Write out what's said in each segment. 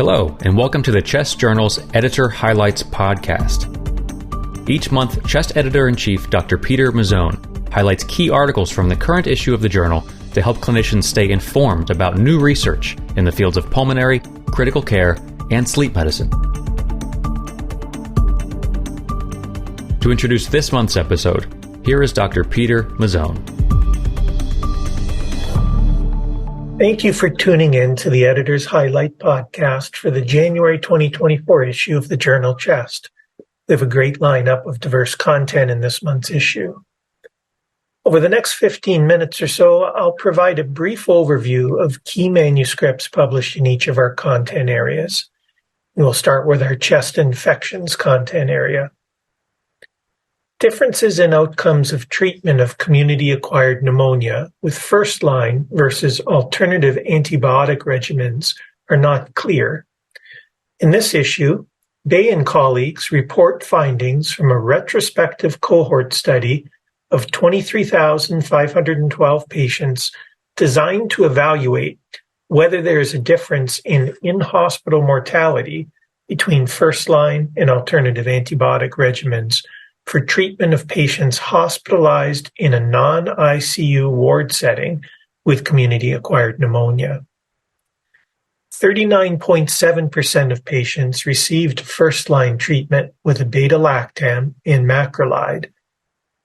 Hello, and welcome to the Chest Journal's Editor Highlights podcast. Each month, Chest Editor-in-Chief Dr. Peter Mazzone highlights key articles from the current issue of the journal to help clinicians stay informed about new research in the fields of pulmonary, critical care, and sleep medicine. To introduce this month's episode, here is Dr. Peter Mazzone. Thank you for tuning in to the Editor's Highlight podcast for the January 2024 issue of the journal Chest. We have a great lineup of diverse content in this month's issue. Over the next 15 minutes or so, I'll provide a brief overview of key manuscripts published in each of our content areas. We'll start with our chest infections content area. Differences in outcomes of treatment of community-acquired pneumonia with first-line versus alternative antibiotic regimens are not clear. In this issue, Bay and colleagues report findings from a retrospective cohort study of 23,512 patients designed to evaluate whether there is a difference in in-hospital mortality between first-line and alternative antibiotic regimens for treatment of patients hospitalized in a non-ICU ward setting with community-acquired pneumonia. 39.7% of patients received first-line treatment with a beta-lactam and macrolide.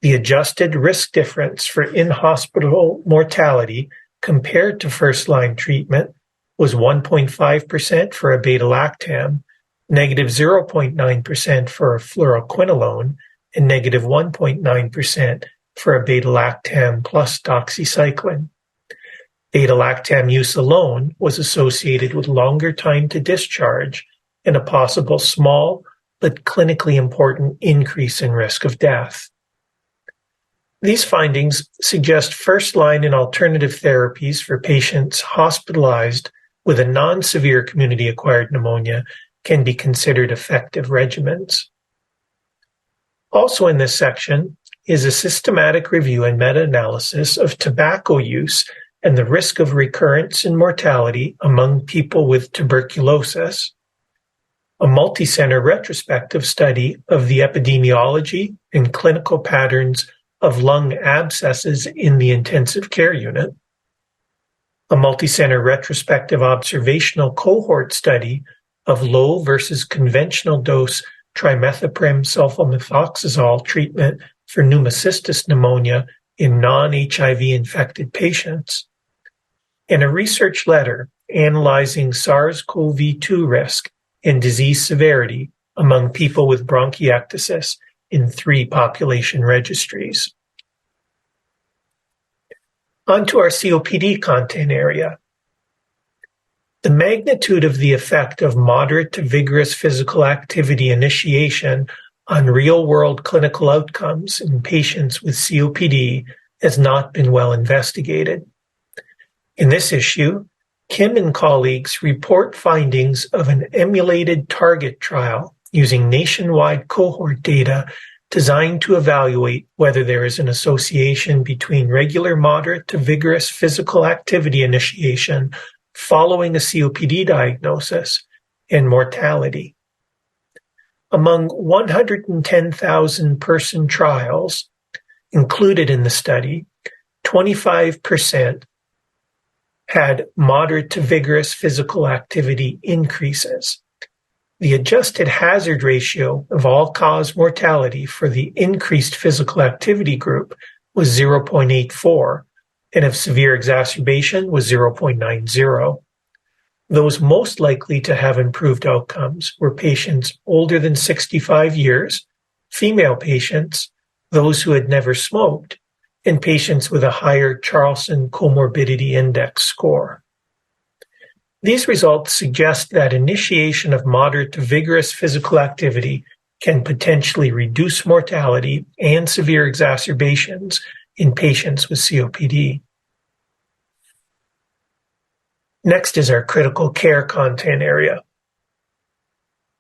The adjusted risk difference for in-hospital mortality compared to first-line treatment was 1.5% for a beta-lactam, negative 0.9% for a fluoroquinolone, and negative 1.9% for a beta-lactam plus doxycycline. Beta-lactam use alone was associated with longer time to discharge and a possible small but clinically important increase in risk of death. These findings suggest first-line and alternative therapies for patients hospitalized with a non-severe community-acquired pneumonia can be considered effective regimens. Also in this section is a systematic review and meta-analysis of tobacco use and the risk of recurrence and mortality among people with tuberculosis, a multi-center retrospective study of the epidemiology and clinical patterns of lung abscesses in the intensive care unit, a multi-center retrospective observational cohort study of low versus conventional dose trimethoprim sulfamethoxazole treatment for pneumocystis pneumonia in non-HIV infected patients, and a research letter analyzing SARS-CoV-2 risk and disease severity among people with bronchiectasis in 3 population registries. On to our COPD content area. The magnitude of the effect of moderate to vigorous physical activity initiation on real-world clinical outcomes in patients with COPD has not been well investigated. In this issue, Kim and colleagues report findings of an emulated target trial using nationwide cohort data designed to evaluate whether there is an association between regular moderate to vigorous physical activity initiation following a COPD diagnosis and mortality. Among 110,000 person trials included in the study, 25% had moderate to vigorous physical activity increases. The adjusted hazard ratio of all-cause mortality for the increased physical activity group was 0.84, and of severe exacerbation was 0.90. Those most likely to have improved outcomes were patients older than 65 years, female patients, those who had never smoked, and patients with a higher Charlson Comorbidity Index score. These results suggest that initiation of moderate to vigorous physical activity can potentially reduce mortality and severe exacerbations in patients with COPD. Next is our critical care content area.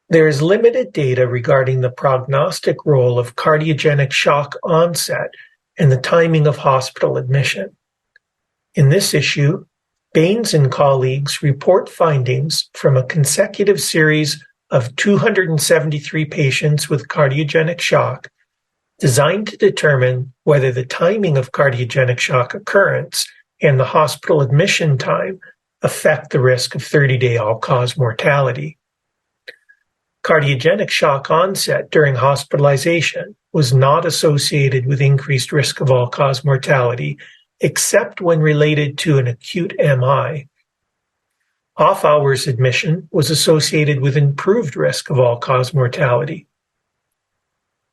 There is limited data regarding the prognostic role of cardiogenic shock onset and the timing of hospital admission. In this issue, Baines and colleagues report findings from a consecutive series of 273 patients with cardiogenic shock designed to determine whether the timing of cardiogenic shock occurrence and the hospital admission time affect the risk of 30-day all-cause mortality. Cardiogenic shock onset during hospitalization was not associated with increased risk of all-cause mortality, except when related to an acute MI. Off-hours admission was associated with improved risk of all-cause mortality.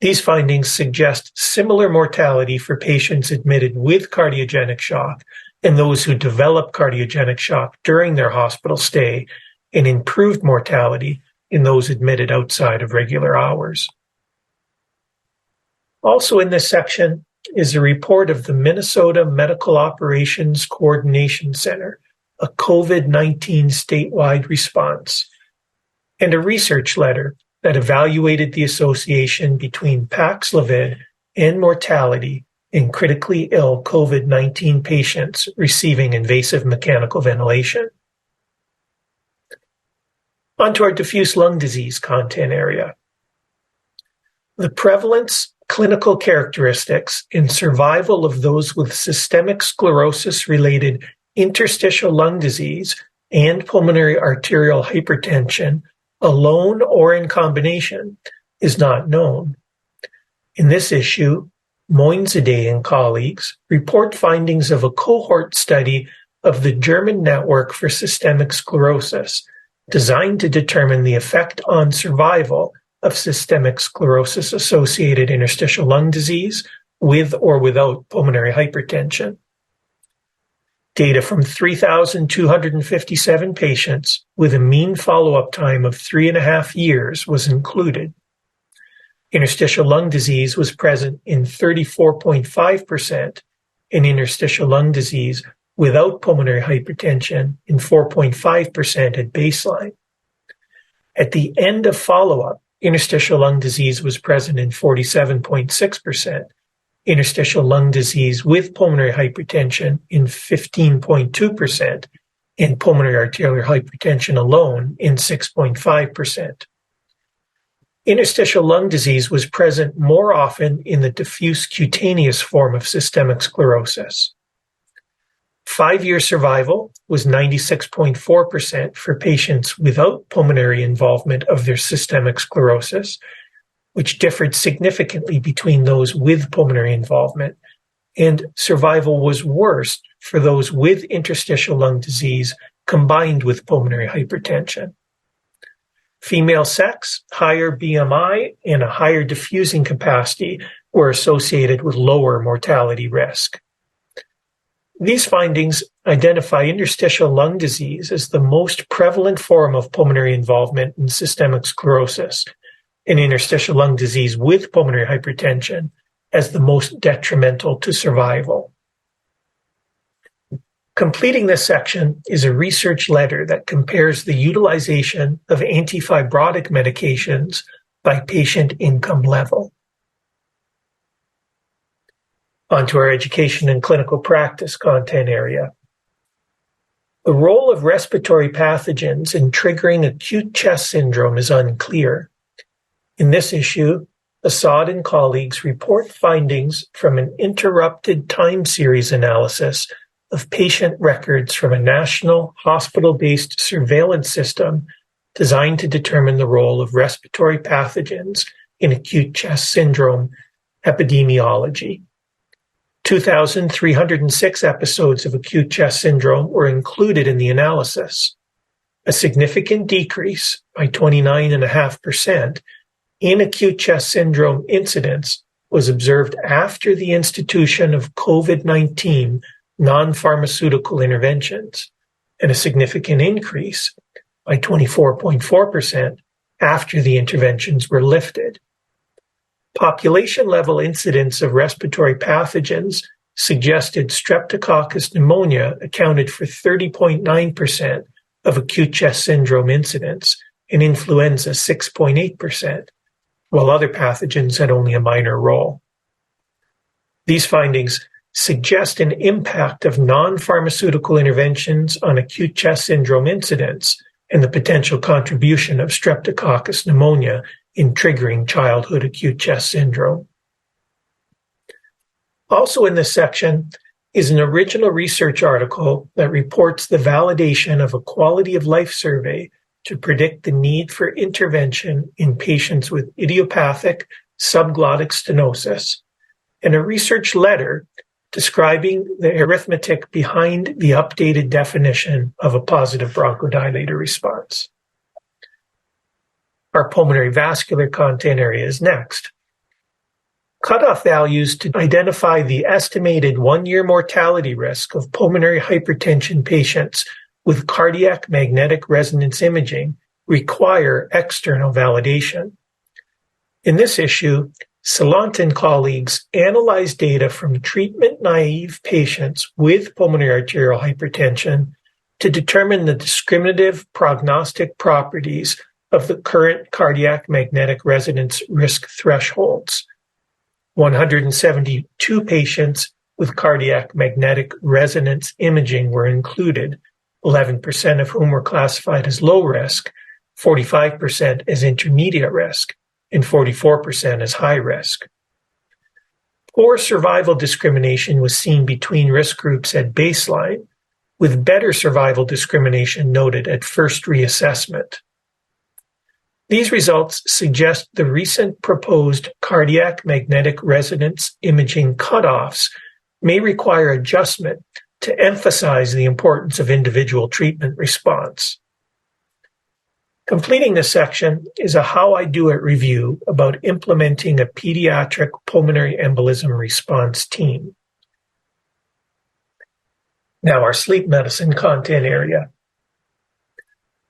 These findings suggest similar mortality for patients admitted with cardiogenic shock and those who develop cardiogenic shock during their hospital stay, and improved mortality in those admitted outside of regular hours. Also in this section is a report of the Minnesota Medical Operations Coordination Center, a COVID-19 statewide response, and a research letter that evaluated the association between Paxlovid and mortality in critically ill COVID-19 patients receiving invasive mechanical ventilation. Onto our diffuse lung disease content area. The prevalence, clinical characteristics, and survival of those with systemic sclerosis-related interstitial lung disease and pulmonary arterial hypertension alone or in combination is not known. In this issue, Moinzadeh and colleagues report findings of a cohort study of the German Network for Systemic Sclerosis, designed to determine the effect on survival of systemic sclerosis-associated interstitial lung disease with or without pulmonary hypertension. Data from 3,257 patients with a mean follow-up time of 3.5 years was included. Interstitial lung disease was present in 34.5%, and interstitial lung disease without pulmonary hypertension in 4.5% at baseline. At the end of follow-up, interstitial lung disease was present in 47.6%, interstitial lung disease with pulmonary hypertension in 15.2%, and pulmonary arterial hypertension alone in 6.5%. Interstitial lung disease was present more often in the diffuse cutaneous form of systemic sclerosis. 5-year survival was 96.4% for patients without pulmonary involvement of their systemic sclerosis, which differed significantly between those with pulmonary involvement, and survival was worse for those with interstitial lung disease combined with pulmonary hypertension. Female sex, higher BMI, and a higher diffusing capacity were associated with lower mortality risk. These findings identify interstitial lung disease as the most prevalent form of pulmonary involvement in systemic sclerosis, and interstitial lung disease with pulmonary hypertension as the most detrimental to survival. Completing this section is a research letter that compares the utilization of antifibrotic medications by patient income level. Onto our education and clinical practice content area. The role of respiratory pathogens in triggering acute chest syndrome is unclear. In this issue, Assad and colleagues report findings from an interrupted time series analysis of patient records from a national hospital-based surveillance system designed to determine the role of respiratory pathogens in acute chest syndrome epidemiology. 2,306 episodes of acute chest syndrome were included in the analysis. A significant decrease by 29.5% in acute chest syndrome incidence was observed after the institution of COVID-19 non-pharmaceutical interventions, and a significant increase by 24.4% after the interventions were lifted. Population-level incidence of respiratory pathogens suggested Streptococcus pneumonia accounted for 30.9% of acute chest syndrome incidence, and influenza 6.8%, while other pathogens had only a minor role. These findings suggest an impact of non-pharmaceutical interventions on acute chest syndrome incidence and the potential contribution of Streptococcus pneumonia in triggering childhood acute chest syndrome. Also in this section is an original research article that reports the validation of a quality of life survey to predict the need for intervention in patients with idiopathic subglottic stenosis, and a research letter describing the arithmetic behind the updated definition of a positive bronchodilator response. Our pulmonary vascular content area is next. Cutoff values to identify the estimated 1-year mortality risk of pulmonary hypertension patients with cardiac magnetic resonance imaging require external validation. In this issue, Salant and colleagues analyzed data from treatment-naive patients with pulmonary arterial hypertension to determine the discriminative prognostic properties of the current cardiac magnetic resonance risk thresholds. 172 patients with cardiac magnetic resonance imaging were included, 11% of whom were classified as low risk, 45% as intermediate risk, and 44% as high risk. Poor survival discrimination was seen between risk groups at baseline, with better survival discrimination noted at first reassessment. These results suggest the recent proposed cardiac magnetic resonance imaging cutoffs may require adjustment to emphasize the importance of individual treatment response. Completing this section is a How I Do It review about implementing a pediatric pulmonary embolism response team. Now, our sleep medicine content area.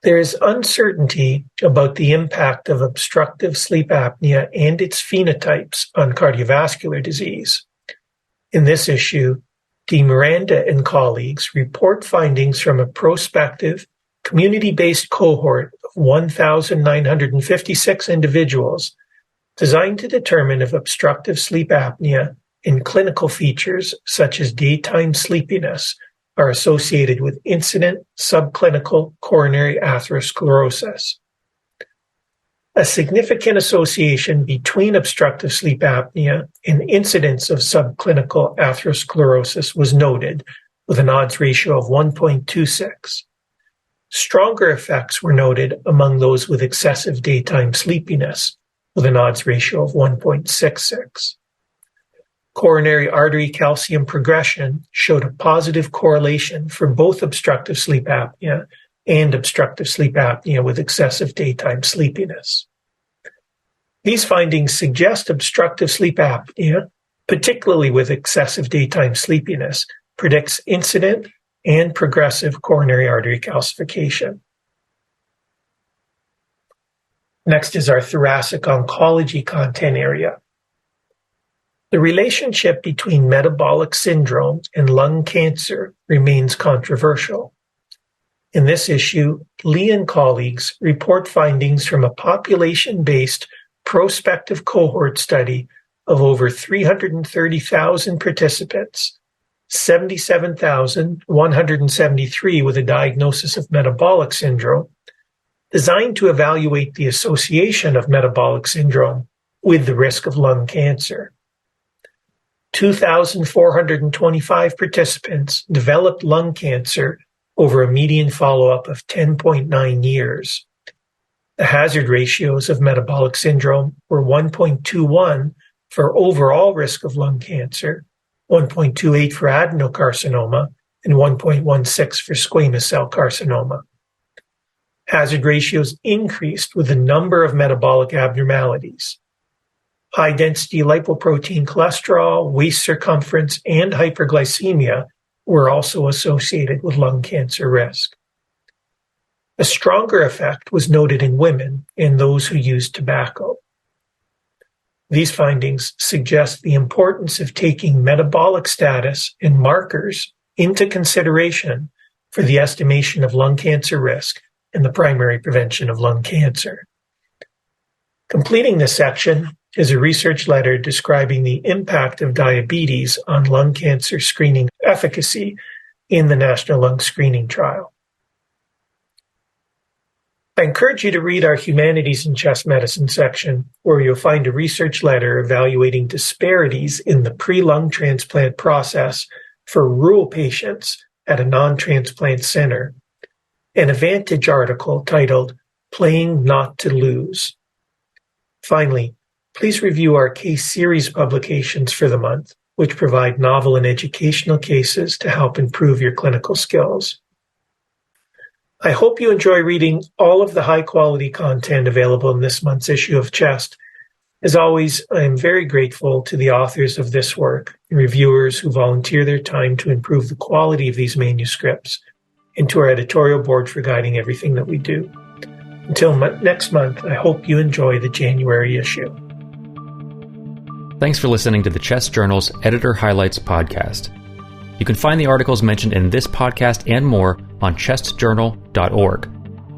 There is uncertainty about the impact of obstructive sleep apnea and its phenotypes on cardiovascular disease. In this issue, De Miranda and colleagues report findings from a prospective, community-based cohort of 1,956 individuals designed to determine if obstructive sleep apnea and clinical features such as daytime sleepiness are associated with incident subclinical coronary atherosclerosis. A significant association between obstructive sleep apnea and incidence of subclinical atherosclerosis was noted, with an odds ratio of 1.26. Stronger effects were noted among those with excessive daytime sleepiness, with an odds ratio of 1.66. Coronary artery calcium progression showed a positive correlation for both obstructive sleep apnea and obstructive sleep apnea with excessive daytime sleepiness. These findings suggest obstructive sleep apnea, particularly with excessive daytime sleepiness, predicts incident and progressive coronary artery calcification. Next is our thoracic oncology content area. The relationship between metabolic syndrome and lung cancer remains controversial. In this issue, Lee and colleagues report findings from a population-based prospective cohort study of over 330,000 participants, 77,173 with a diagnosis of metabolic syndrome, designed to evaluate the association of metabolic syndrome with the risk of lung cancer. 2,425 participants developed lung cancer over a median follow-up of 10.9 years. The hazard ratios of metabolic syndrome were 1.21 for overall risk of lung cancer, 1.28 for adenocarcinoma, and 1.16 for squamous cell carcinoma. Hazard ratios increased with the number of metabolic abnormalities. High-density lipoprotein cholesterol, waist circumference, and hyperglycemia were also associated with lung cancer risk. A stronger effect was noted in women and those who used tobacco. These findings suggest the importance of taking metabolic status and markers into consideration for the estimation of lung cancer risk and the primary prevention of lung cancer. Completing this section is a research letter describing the impact of diabetes on lung cancer screening efficacy in the National Lung Screening Trial. I encourage you to read our Humanities and Chest Medicine section, where you'll find a research letter evaluating disparities in the pre-lung transplant process for rural patients at a non-transplant center, and a Vantage article titled Playing Not to Lose. Finally, please review our case series publications for the month, which provide novel and educational cases to help improve your clinical skills. I hope you enjoy reading all of the high-quality content available in this month's issue of Chest. As always, I am very grateful to the authors of this work and reviewers who volunteer their time to improve the quality of these manuscripts, and to our editorial board for guiding everything that we do. Until next month, I hope you enjoy the January issue. Thanks for listening to the Chest Journal's Editor Highlights podcast. You can find the articles mentioned in this podcast and more on chestjournal.org.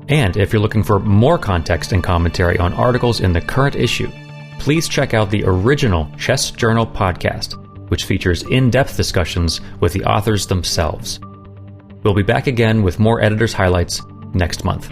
And if you're looking for more context and commentary on articles in the current issue, please check out the original Chest Journal podcast, which features in-depth discussions with the authors themselves. We'll be back again with more Editor's Highlights next month.